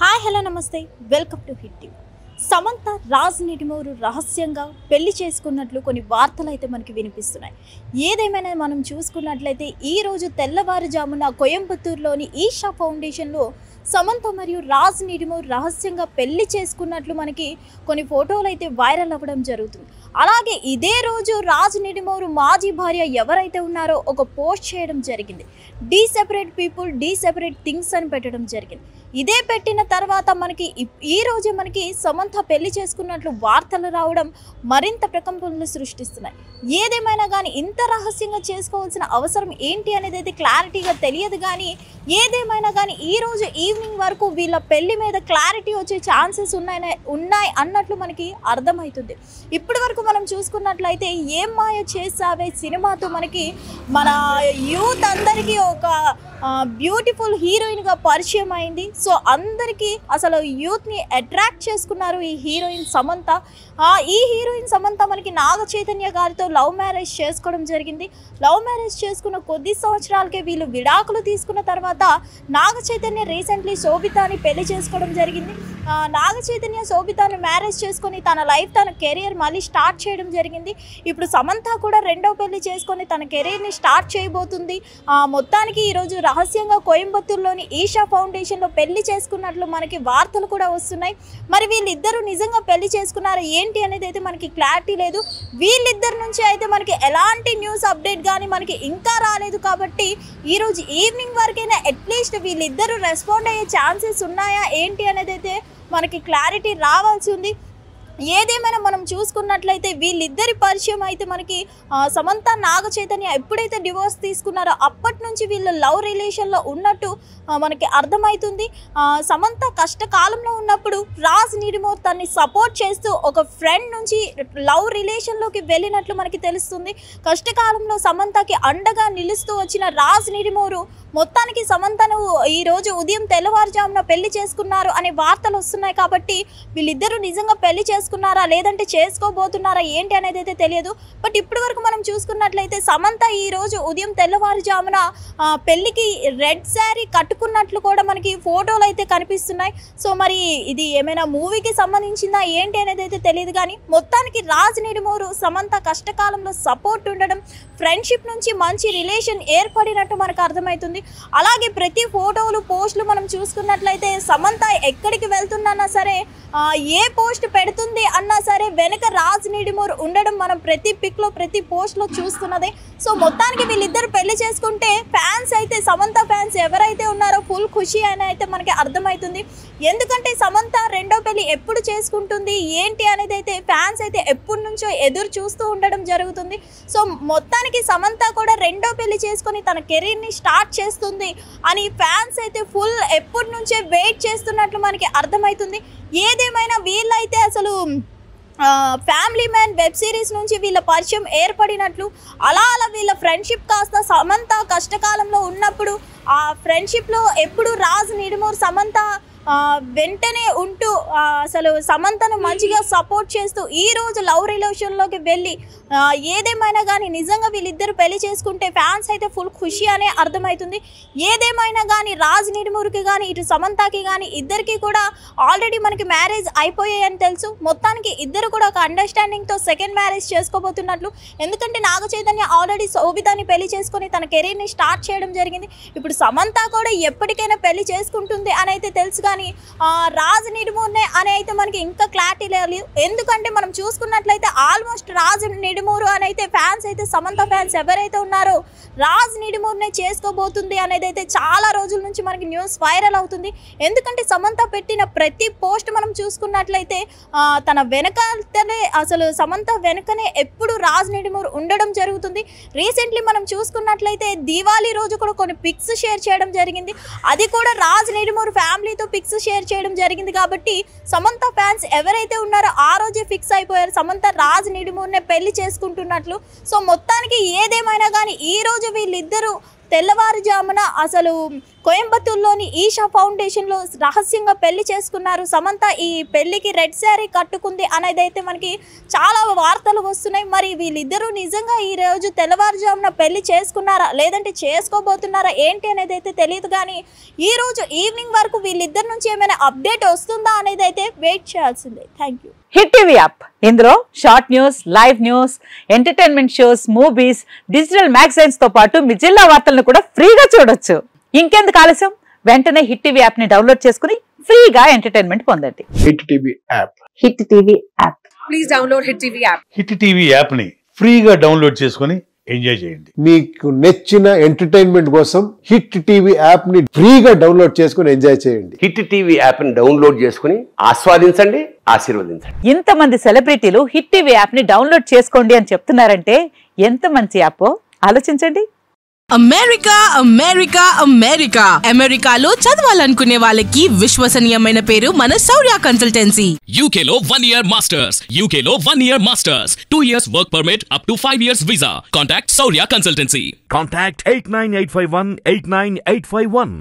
Hi hello నమస్తే welcome to hit TV. Samantha Raj Nidimoru రహస్యంగా పెళ్లి చేసుకున్నట్లు కొన్ని వార్తలు అయితే మనకి వినిపిస్తున్నాయి. ఏదేమైనా మనం చూసుకున్నట్లయితే ఈరోజు తెల్లవారుజామున కోయంబత్తూరులోని ఈషా ఫౌండేషన్లో సమంత మరియు రాజ్ నిడిమోరు రహస్యంగా పెళ్లి చేసుకున్నట్లు మనకి కొన్ని ఫోటోలు అయితే వైరల్ అవ్వడం జరుగుతుంది. అలాగే ఇదే రోజు రాజ్ నిడిమోరు మాజీ భార్య ఎవరైతే ఉన్నారో ఒక పోస్ట్ చేయడం జరిగింది. Desperate people desperate things అని పెట్టడం జరిగింది. ఇదే పెట్టిన తర్వాత మనకి ఈ రోజు మనకి సమంత పెళ్లి చేసుకున్నట్లు వార్తలు రావడం మరింత ప్రకంపనలు సృష్టిస్తున్నాయి. ఏదేమైనా కానీ ఇంత రహస్యంగా చేసుకోవాల్సిన అవసరం ఏంటి అనేది అయితే క్లారిటీగా తెలియదు. కానీ ఏదేమైనా కానీ ఈ రోజు ఈవినింగ్ వరకు వీళ్ళ పెళ్లి మీద క్లారిటీ వచ్చే ఛాన్సెస్ ఉన్నాయి అన్నట్లు మనకి అర్థమవుతుంది. ఇప్పటి వరకు మనం చూసుకున్నట్లయితే ఏం మాయ చేసావే సినిమాతో మనకి మన యూత్ అందరికీ ఒక బ్యూటిఫుల్ హీరోయిన్గా పరిచయం అయింది. సో అందరికీ అసలు యూత్ని అట్రాక్ట్ చేసుకున్నారు ఈ హీరోయిన్ సమంత. ఈ హీరోయిన్ సమంత మనకి నాగ చైతన్య గారితో లవ్ మ్యారేజ్ చేసుకోవడం జరిగింది. లవ్ మ్యారేజ్ చేసుకున్న కొద్ది సంవత్సరాలకే వీళ్ళు విడాకులు తీసుకున్న తర్వాత నాగ చైతన్య రీసెంట్లీ శోభితాని పెళ్లి చేసుకోవడం జరిగింది. నాగ చైతన్య శోభితాని మ్యారేజ్ చేసుకొని తన లైఫ్ తన కెరియర్ మళ్ళీ స్టార్ట్ చేయడం జరిగింది. ఇప్పుడు సమంత కూడా రెండో పెళ్లి చేసుకొని తన కెరీర్ని స్టార్ట్ చేయబోతుంది. మొత్తానికి ఈరోజు రహస్యంగా కోయంబత్తూరులోని ఈషా ఫౌండేషన్లో పెళ్లి చేసుకున్నట్లు మనకి వార్తలు కూడా వస్తున్నాయి. మరి వీళ్ళిద్దరూ నిజంగా పెళ్లి చేసుకున్నారా ఏంటి అనేది అయితే మనకి క్లారిటీ లేదు. వీళ్ళిద్దరి నుంచి అయితే మనకి ఎలాంటి న్యూస్ అప్డేట్ కానీ మనకి ఇంకా రాలేదు. కాబట్టి ఈరోజు ఈవినింగ్ వరకైనా అట్లీస్ట్ వీళ్ళిద్దరూ రెస్పాండ్ అయ్యే ఛాన్సెస్ ఉన్నాయా ఏంటి అనేది అయితే మనకి క్లారిటీ రావాల్సి ఉంది. ఏదేమైనా మనం చూసుకున్నట్లయితే వీళ్ళిద్దరి పరిచయం అయితే మనకి సమంత నాగ చైతన్య ఎప్పుడైతే డివోర్స్ తీసుకున్నారో అప్పటి నుంచి వీళ్ళు లవ్ రిలేషన్లో ఉన్నట్టు మనకి అర్థమవుతుంది. సమంత కష్టకాలంలో ఉన్నప్పుడు రాజ్ నిడిమోర్ తన్ని సపోర్ట్ చేస్తూ ఒక ఫ్రెండ్ నుంచి లవ్ రిలేషన్లోకి వెళ్ళినట్లు మనకి తెలుస్తుంది. కష్టకాలంలో సమంతకి అండగా నిలుస్తూ వచ్చిన రాజ్ నిడిమోరు మొత్తానికి సమంతను ఈరోజు ఉదయం తెల్లవారుజామున పెళ్లి చేసుకున్నారు అనే వార్తలు వస్తున్నాయి. కాబట్టి వీళ్ళిద్దరూ నిజంగా పెళ్లి చేసుకున్నారా లేదంటే చేసుకోబోతున్నారా ఏంటి అనేది అయితే తెలియదు. బట్ ఇప్పటి వరకు మనం చూసుకున్నట్లయితే సమంత ఈరోజు ఉదయం తెల్లవారుజామున పెళ్లికి రెడ్ శారీ కట్టుకున్నట్లు కూడా మనకి ఫోటోలు అయితే కనిపిస్తున్నాయి. సో మరి ఇది ఏమైనా మూవీకి సంబంధించిందా ఏంటి అనేది అయితే తెలియదు. కానీ మొత్తానికి రాజ్ నిడిమోరు సమంత కష్టకాలంలో సపోర్ట్ ఉండడం, ఫ్రెండ్షిప్ నుంచి మంచి రిలేషన్ ఏర్పడినట్టు మనకు అర్థమవుతుంది. అలాగే ప్రతి ఫోటోలు పోస్టులు మనం చూసుకున్నట్లయితే సమంత ఎక్కడికి వెళ్తున్నా సరే ఏ పోస్ట్ పెడుతుంది అన్నా సరే వెనక రాజ్ నిడిమోర్ ఉండడం మనం ప్రతి పిక్లో ప్రతి పోస్ట్లో చూస్తున్నదే. సో మొత్తానికి వీళ్ళిద్దరు పెళ్లి చేసుకుంటే ఫ్యాన్స్ అయితే సమంత ఫ్యాన్స్ ఎవరైతే ఉన్నారో ఫుల్ ఖుషి అని అయితే మనకి అర్థమవుతుంది. ఎందుకంటే సమంత రెండో పెళ్లి ఎప్పుడు చేసుకుంటుంది ఏంటి అనేది అయితే ఫ్యాన్స్ అయితే ఎప్పటి నుంచో ఎదురు చూస్తూ ఉండడం జరుగుతుంది. సో మొత్తానికి సమంత కూడా రెండో పెళ్లి చేసుకొని తన కెరీర్ని స్టార్ట్ చేస్తుంది అని ఫ్యాన్స్ అయితే ఫుల్ ఎప్పటి నుంచే వెయిట్ చేస్తున్నట్లు మనకి అర్థమవుతుంది. ఏదేమైనా వీళ్ళైతే అసలు ఫ్యామిలీ మ్యాన్ వెబ్ సిరీస్ నుంచి వీళ్ళ పరిచయం ఏర్పడినట్లు అలా వీళ్ళ ఫ్రెండ్షిప్ కాస్త సమంత కష్టకాలంలో ఉన్నప్పుడు ఆ ఫ్రెండ్షిప్లో ఎప్పుడు రాజ్ నిడిమోర్ సమంత వెంటనే ఉంటూ అసలు సమంతను మంచిగా సపోర్ట్ చేస్తూ ఈరోజు లవ్ రిలేషన్లోకి వెళ్ళి ఏదేమైనా కానీ నిజంగా వీళ్ళిద్దరు పెళ్లి చేసుకుంటే ఫ్యాన్స్ అయితే ఫుల్ ఖుషి అనే అర్థమవుతుంది. ఏదేమైనా కానీ రాజ్ నిడిమోర్కి కానీ ఇటు సమంతకి కానీ ఇద్దరికి కూడా ఆల్రెడీ మనకి మ్యారేజ్ అయిపోయాయని తెలుసు. మొత్తానికి ఇద్దరు కూడా ఒక అండర్స్టాండింగ్తో సెకండ్ మ్యారేజ్ చేసుకోబోతున్నట్లు. ఎందుకంటే నాగ చైతన్య ఆల్రెడీ శోభితాని పెళ్లి చేసుకొని తన కెరీర్ని స్టార్ట్ చేయడం జరిగింది. ఇప్పుడు సమంత కూడా ఎప్పటికైనా పెళ్లి చేసుకుంటుంది అని అయితే తెలుసు. కానీ రాజ్ నిడిమోర్నే అని అయితే మనకి ఇంకా క్లారిటీ లేదు. ఎందుకంటే మనం చూసుకున్నట్లయితే ఆల్మోస్ట్ రాజ్ నిడిమోరు అని అయితే ఫ్యాన్స్ అయితే సమంత ఫ్యాన్స్ ఎవరైతే ఉన్నారో రాజ్ నిడిమోర్నే చేసుకోబోతుంది అనేది అయితే చాలా రోజుల నుంచి మనకి న్యూస్ వైరల్ అవుతుంది. ఎందుకంటే సమంత పెట్టిన ప్రతి పోస్ట్ మనం చూసుకున్నట్లయితే తన వెనకాలనే అసలు సమంత వెనకనే ఎప్పుడు రాజ్ నిడిమోర్ ఉండడం జరుగుతుంది. రీసెంట్లీ మనం చూసుకున్నట్లయితే దీవాళీ రోజు కూడా కొన్ని పిక్స్ షేర్ చేయడం జరిగింది. అది కూడా రాజ్ నిడిమోర్ ఫ్యామిలీతో పిక్స్ షేర్ చేయడం జరిగింది. కాబట్టి సమంత ఫ్యాన్స్ ఎవరైతే ఉన్నారో ఆ రోజే ఫిక్స్ అయిపోయారు సమంత రాజ్ నిడిమోర్నే పెళ్లి చేసుకుంటున్నట్లు. సో మొత్తానికి ఏదేమైనా కానీ ఈ రోజు వీళ్ళిద్దరూ తెల్లవారుజామున అసలు కోయంబత్తూరులోని ఈషా ఫౌండేషన్లో రహస్యంగా పెళ్లి చేసుకున్నారు సమంత. ఈ పెళ్లికి రెడ్ శారీ కట్టుకుంది అనేది అయితే మనకి చాలా వార్తలు వస్తున్నాయి. మరి వీళ్ళిద్దరూ నిజంగా ఈ రోజు తెల్లవారుజామున పెళ్లి చేసుకున్నారా లేదంటే చేసుకోబోతున్నారా ఏంటి అనేది అయితే తెలియదు. కానీ ఈ రోజు ఈవినింగ్ వరకు వీళ్ళిద్దరి నుంచి ఏమైనా అప్డేట్ వస్తుందా అనేది అయితే వెయిట్ చేయాల్సిందే. Thank you. Hit TV app ఇందులో short news, live news, entertainment shows, movies, digital magazines తో పాటు మీ జిల్లా వార్తలను కూడా ఫ్రీగా చూడొచ్చు. ఇంకెందుకు ఆలస్యం, వెంటనే హిట్ టీవీ యాప్ ని డౌన్లోడ్ చేసుకుని ఫ్రీగా ఎంటర్టైన్మెంట్ పొందండి. Hit TV app. Hit TV app. Please download hit TV app. Hit TV app ని ఫ్రీగా డౌన్లోడ్ చేసుకుని ఎంజాయ్ చేయండి. మీకు నచ్చిన ఎంటర్టైన్మెంట్ కోసం హిట్ టీవీ యాప్ ని ఫ్రీగా డౌన్లోడ్ చేసుకుని ఎంజాయ్ చేయండి. హిట్ టీవీ యాప్ ని డౌన్లోడ్ చేసుకుని ఆస్వాదించండి, ఆశీర్వదించండి. ఇంతమంది సెలబ్రిటీలు హిట్ టీవీ యాప్ ని డౌన్లోడ్ చేసుకోండి అని చెప్తున్నారంటే ఎంత మంచి యాప్ ఆలోచించండి. అమెరికా అమెరికా అమెరికా అమెరికాలో చదవాలనుకునే వాళ్ళకి విశ్వసనీయమైన పేరు మన శౌర్య కన్సల్టెన్సీ. UK లో 1 year masters, UK లో 1 year masters, 2 years work permit up to 5 years visa. Contact Saurya Consultancy. Contact 89851 89851.